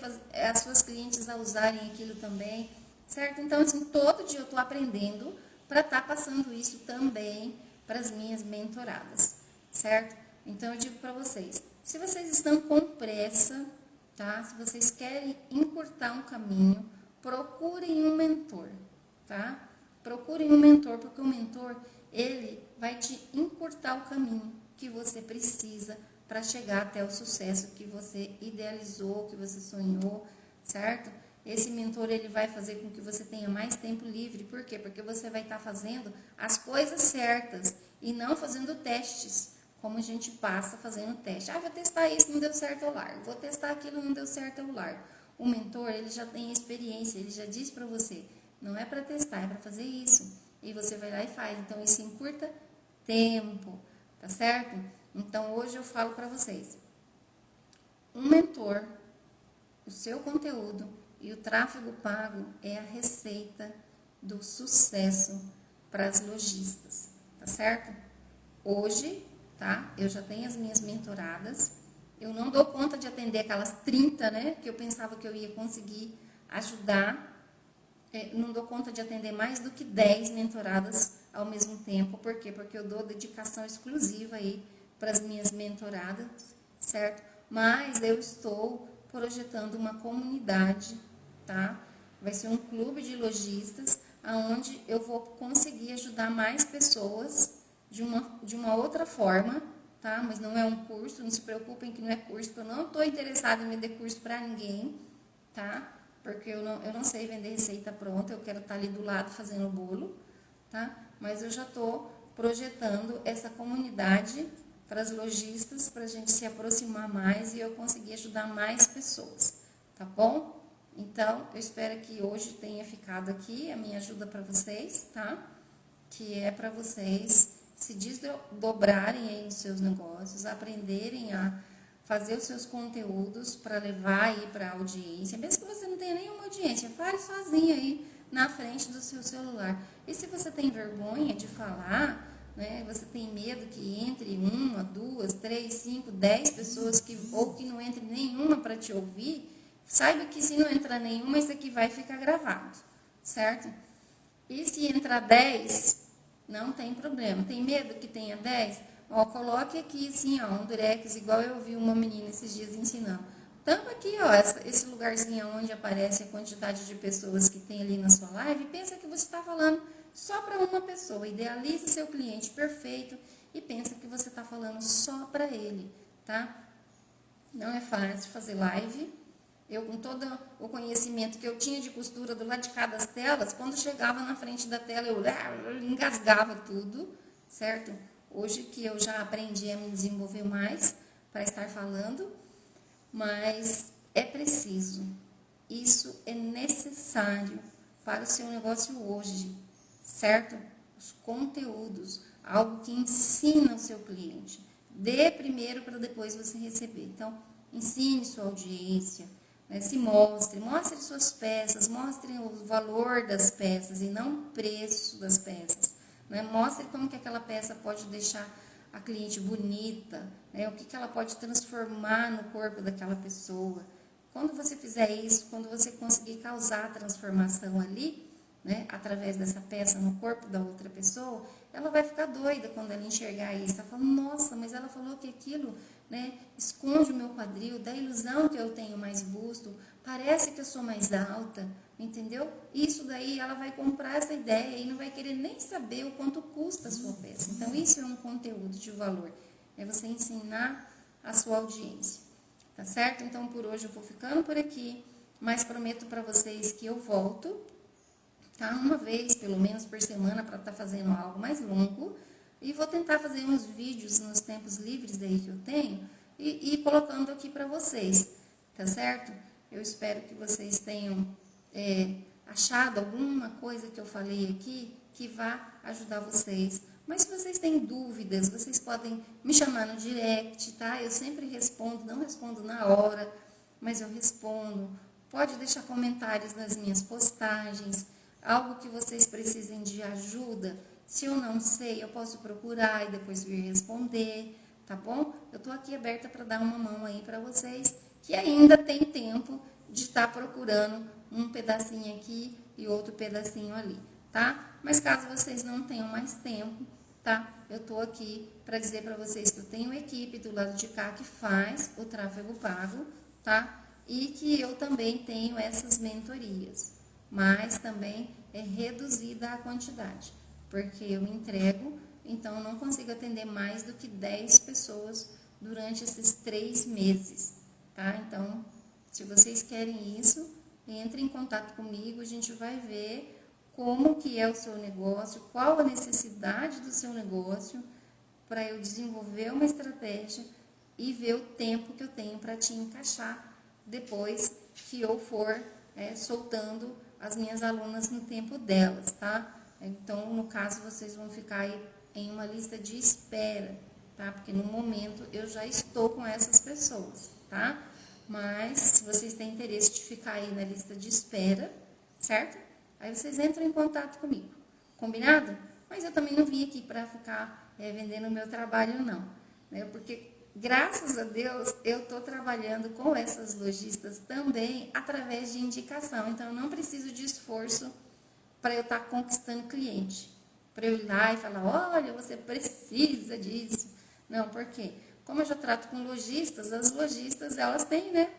as suas clientes a usarem aquilo também, certo? Então, assim, todo dia eu estou aprendendo para estar passando isso também para as minhas mentoradas, certo? Então, eu digo para vocês, se vocês estão com pressa, tá? Se vocês querem encurtar um caminho, procurem um mentor, tá? Procurem um mentor, porque o mentor, ele vai te encurtar o caminho que você precisa para chegar até o sucesso que você idealizou, que você sonhou, certo? Esse mentor, ele vai fazer com que você tenha mais tempo livre. Por quê? Porque você vai estar fazendo as coisas certas e não fazendo testes, como a gente passa fazendo teste. Ah, vou testar isso, não deu certo, eu largo. Vou testar aquilo, não deu certo, eu largo. O mentor, ele já tem experiência, ele já diz para você, não é para testar, é para fazer isso. E você vai lá e faz. Então, isso encurta tempo, tá certo? Então, hoje eu falo para vocês, um mentor, o seu conteúdo e o tráfego pago é a receita do sucesso para as lojistas, tá certo? Hoje, tá? Eu já tenho as minhas mentoradas. Eu não dou conta de atender aquelas 30, né? Que eu pensava que eu ia conseguir ajudar. Não dou conta de atender mais do que 10 mentoradas ao mesmo tempo. Por quê? Porque eu dou dedicação exclusiva aí para as minhas mentoradas, certo? Mas eu estou projetando uma comunidade, tá? Vai ser um clube de lojistas, onde eu vou conseguir ajudar mais pessoas de uma outra forma, tá? Mas não é um curso, não se preocupem que não é curso, porque eu não estou interessada em vender curso para ninguém, tá? Porque eu não sei vender receita pronta, eu quero estar ali do lado fazendo o bolo, tá? Mas eu já estou projetando essa comunidade para as lojistas, para a gente se aproximar mais e eu conseguir ajudar mais pessoas, tá bom? Então, eu espero que hoje tenha ficado aqui a minha ajuda para vocês, tá? Que é para vocês se desdobrarem aí nos seus negócios, aprenderem a fazer os seus conteúdos para levar aí para a audiência, mesmo que você não tenha nenhuma audiência, fale sozinho aí na frente do seu celular. E se você tem vergonha de falar, né, você tem medo que entre 1, 2, 3, 5, 10 pessoas ou que não entre nenhuma para te ouvir, saiba que se não entrar nenhuma, isso aqui vai ficar gravado, certo? E se entrar 10, não tem problema. Tem medo que tenha 10? Ó, coloque aqui assim, ó, um durex, igual eu vi uma menina esses dias ensinando. Tampa aqui, ó, esse lugarzinho onde aparece a quantidade de pessoas que tem ali na sua live, e pensa que você está falando só para uma pessoa. Idealiza seu cliente perfeito e pensa que você está falando só para ele, tá? Não é fácil fazer live. Eu, com todo o conhecimento que eu tinha de costura do lado de cada das telas, quando chegava na frente da tela, eu engasgava tudo, certo? Hoje que eu já aprendi a me desenvolver mais para estar falando, mas é preciso, isso é necessário para o seu negócio hoje, certo? Os conteúdos, algo que ensina o seu cliente. Dê primeiro para depois você receber. Então, ensine sua audiência, né? Se mostre suas peças, mostre o valor das peças e não o preço das peças. Né? Mostre como que aquela peça pode deixar a cliente bonita, né? O que ela pode transformar no corpo daquela pessoa. Quando você fizer isso, quando você conseguir causar a transformação ali, né, através dessa peça no corpo da outra pessoa, ela vai ficar doida quando ela enxergar isso. Ela fala, nossa, mas ela falou que aquilo, né, esconde o meu quadril, dá a ilusão que eu tenho mais busto, parece que eu sou mais alta, entendeu? Isso daí ela vai comprar essa ideia e não vai querer nem saber o quanto custa a sua peça. Então, isso é um conteúdo de valor, é você ensinar a sua audiência, tá certo? Então, por hoje eu vou ficando por aqui, mas prometo para vocês que eu volto, tá? Uma vez, pelo menos, por semana, para estar fazendo algo mais longo. E vou tentar fazer uns vídeos nos tempos livres aí que eu tenho e colocando aqui para vocês, tá certo? Eu espero que vocês tenham achado alguma coisa que eu falei aqui que vá ajudar vocês. Mas se vocês têm dúvidas, vocês podem me chamar no direct, tá? Eu sempre respondo, não respondo na hora, mas eu respondo. Pode deixar comentários nas minhas postagens. Algo que vocês precisem de ajuda, Se eu não sei, eu posso procurar e depois vir responder, tá bom? Eu tô aqui aberta para dar uma mão aí para vocês que ainda tem tempo de estar procurando um pedacinho aqui e outro pedacinho ali, tá? Mas caso vocês não tenham mais tempo, tá? Eu tô aqui para dizer para vocês que eu tenho equipe do lado de cá que faz o tráfego pago, tá? E que eu também tenho essas mentorias, mas também é reduzida a quantidade, porque eu entrego, então eu não consigo atender mais do que 10 pessoas durante esses 3 meses, tá? Então, se vocês querem isso, entre em contato comigo, a gente vai ver como que é o seu negócio, qual a necessidade do seu negócio, para eu desenvolver uma estratégia e ver o tempo que eu tenho para te encaixar depois que eu for soltando as minhas alunas no tempo delas, tá? Então, no caso, vocês vão ficar aí em uma lista de espera, tá? Porque no momento eu já estou com essas pessoas, tá? Mas, se vocês têm interesse de ficar aí na lista de espera, certo? Aí vocês entram em contato comigo, combinado? Mas eu também não vim aqui para ficar vendendo o meu trabalho, não, né? Porque, graças a Deus, eu estou trabalhando com essas lojistas também através de indicação. Então, eu não preciso de esforço para eu estar conquistando cliente. Para eu ir lá e falar, olha, você precisa disso. Não, por quê? Como eu já trato com lojistas, as lojistas, elas têm, né,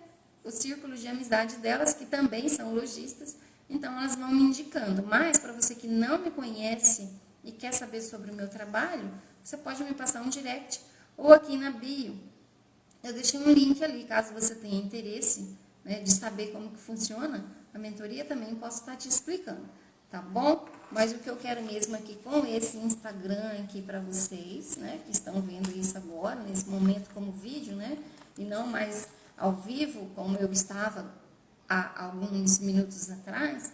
o círculo de amizade delas, que também são lojistas, então elas vão me indicando. Mas, para você que não me conhece e quer saber sobre o meu trabalho, você pode me passar um direct, ou aqui na bio. Eu deixei um link ali, caso você tenha interesse, né, de saber como que funciona a mentoria, também posso estar te explicando, tá bom? Mas o que eu quero mesmo aqui com esse Instagram aqui para vocês, né, que estão vendo isso agora, nesse momento como vídeo, né, e não mais ao vivo, como eu estava há alguns minutos atrás,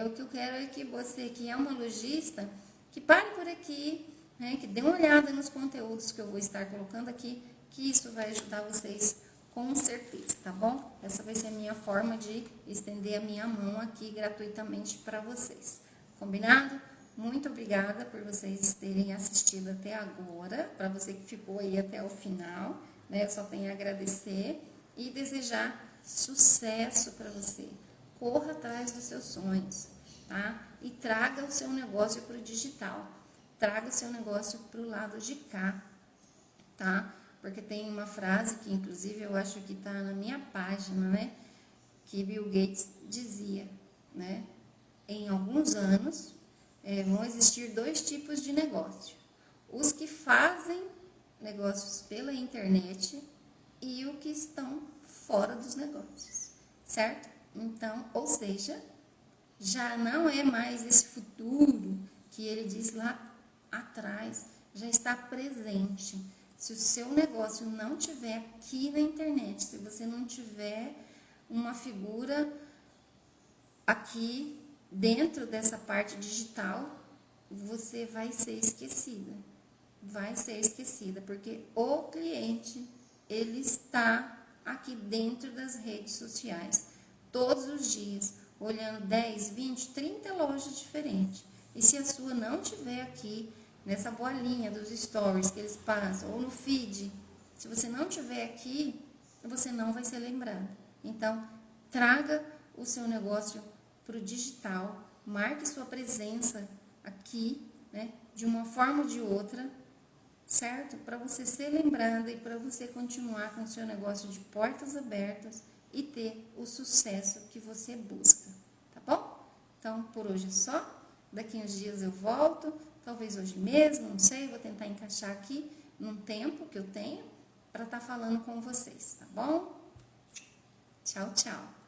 o que eu quero é que você que é uma lojista, que pare por aqui, né, que dê uma olhada nos conteúdos que eu vou estar colocando aqui, que isso vai ajudar vocês com certeza, tá bom? Essa vai ser a minha forma de estender a minha mão aqui gratuitamente para vocês. Combinado? Muito obrigada por vocês terem assistido até agora. Para você que ficou aí até o final, né? Eu só tenho a agradecer e desejar sucesso para você. Corra atrás dos seus sonhos, tá? E traga o seu negócio para o digital. Traga o seu negócio para o lado de cá, tá? Porque tem uma frase que, inclusive, eu acho que está na minha página, né? Que Bill Gates dizia, né? Em alguns anos, vão existir 2 tipos de negócio. Os que fazem negócios pela internet e os que estão fora dos negócios, certo? Então, ou seja, já não é mais esse futuro que ele diz lá atrás, já está presente. Se o seu negócio não tiver aqui na internet, se você não tiver uma figura aqui dentro dessa parte digital, você vai ser esquecida. Vai ser esquecida, porque o cliente, ele está aqui dentro das redes sociais, todos os dias, olhando 10, 20, 30 lojas diferentes. E se a sua não tiver aqui, nessa bolinha dos stories que eles passam, ou no feed, se você não tiver aqui, você não vai ser lembrado. Então, traga o seu negócio para o digital, marque sua presença aqui, né, de uma forma ou de outra, certo? Para você ser lembrada e para você continuar com o seu negócio de portas abertas e ter o sucesso que você busca, tá bom? Então, por hoje é só. Daqui uns dias eu volto, talvez hoje mesmo, não sei, vou tentar encaixar aqui num tempo que eu tenho para estar falando com vocês, tá bom? Tchau, tchau.